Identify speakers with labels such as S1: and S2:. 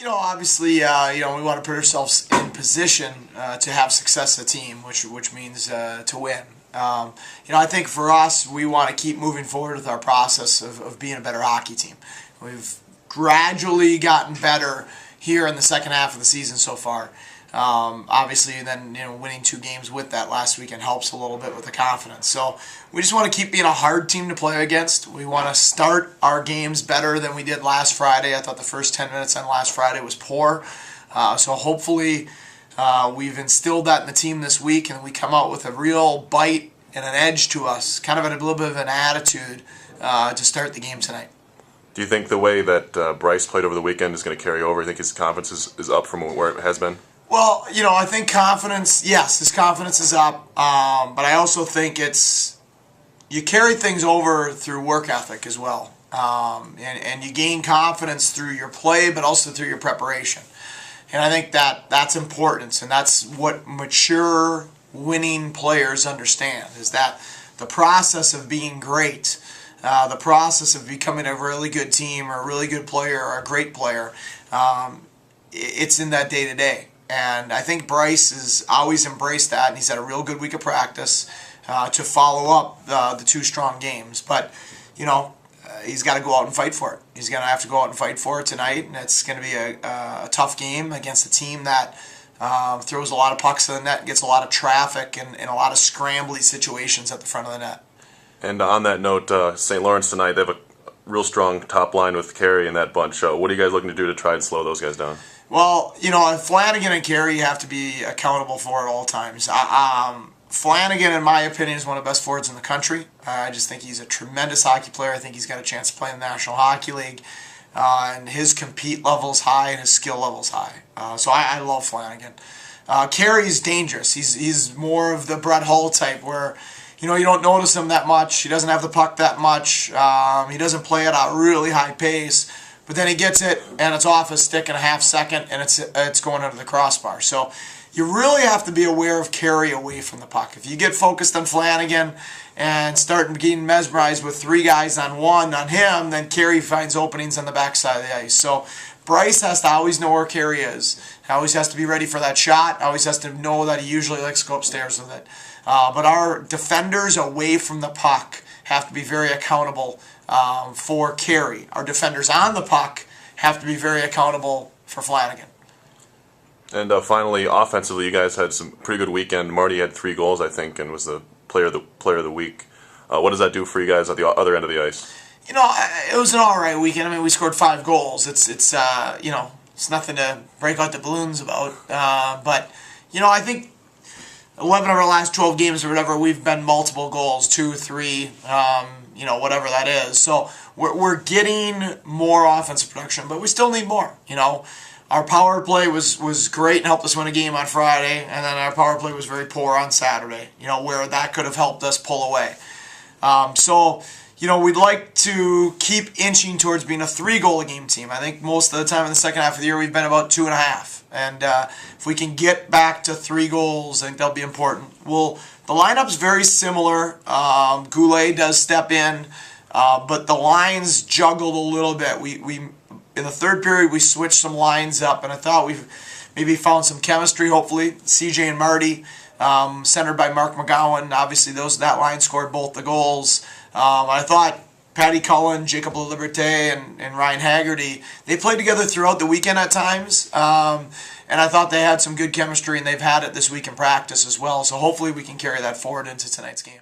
S1: Obviously, we want to put ourselves in position to have success as a team, which means to win. I think for us, we want to keep moving forward with our process of being a better hockey team. We've gradually gotten better here in the second half of the season so far. Obviously, then winning 2 games with that last weekend helps a little bit with the confidence. So we just want to keep being a hard team to play against. We want to start our games better than we did last Friday. I thought the first 10 minutes on last Friday was poor. So hopefully we've instilled that in the team this week, and we come out with a real bite and an edge to us, kind of a little bit of an attitude to start the game tonight.
S2: Do you think the way that Bryce played over the weekend is going to carry over? You think his confidence is up from where it has been?
S1: Well, I think confidence, yes, his confidence is up, but I also think you carry things over through work ethic as well, and you gain confidence through your play, but also through your preparation, and I think that's important, and that's what mature winning players understand, is that the process of being great, the process of becoming a really good team or a really good player or a great player, it's in that day-to-day. And I think Bryce has always embraced that, and he's had a real good week of practice to follow up the 2 strong games. But, he's got to go out and fight for it. He's going to have to go out and fight for it tonight, and it's going to be a tough game against a team that throws a lot of pucks to the net, gets a lot of traffic, and a lot of scrambly situations at the front of the net.
S2: And on that note, St. Lawrence tonight, they have a real strong top line with Carey and that bunch. What are you guys looking to do to try and slow those guys down?
S1: Well, Flanagan and Carey have to be accountable for it all times. Flanagan, in my opinion, is one of the best forwards in the country. I just think he's a tremendous hockey player. I think he's got a chance to play in the National Hockey League. And his compete level is high and his skill level is high. So I love Flanagan. Carey's dangerous. He's more of the Brett Hull type where, you don't notice him that much. He doesn't have the puck that much. He doesn't play at a really high pace. But then he gets it, and it's off his stick in a half second, and it's going under the crossbar. So you really have to be aware of Carey away from the puck. If you get focused on Flanagan and start getting mesmerized with 3 guys on him, then Carey finds openings on the backside of the ice. So Bryce has to always know where Carey is. He always has to be ready for that shot. Always has to know that he usually likes to go upstairs with it. But our defenders away from the puck have to be very accountable for Carey. Our defenders on the puck have to be very accountable for Flanagan.
S2: And finally, offensively, you guys had some pretty good weekend. Marty had 3 goals, I think, and was the player of the week. What does that do for you guys at the other end of the ice?
S1: It was an all right weekend. I mean, we scored 5 goals. It's nothing to break out the balloons about. But I think 11 of our last 12 games or whatever, we've been multiple goals, 2, 3, whatever that is. So we're getting more offensive production, but we still need more. Our power play was great and helped us win a game on Friday, and then our power play was very poor on Saturday, where that could have helped us pull away. We'd like to keep inching towards being a 3-goal-a-game team. I think most of the time in the second half of the year we've been about 2.5. And if we can get back to 3 goals, I think that'll be important. The lineup's very similar. Goulet does step in, but the lines juggled a little bit. We in the third period we switched some lines up, and I thought we've maybe found some chemistry. Hopefully, CJ and Marty, centered by Mark McGowan. Obviously, that line scored both the goals. I thought Patty Cullen, Jacob LaLiberte, and Ryan Haggerty, they played together throughout the weekend at times. And I thought they had some good chemistry, and they've had it this week in practice as well. So hopefully we can carry that forward into tonight's game.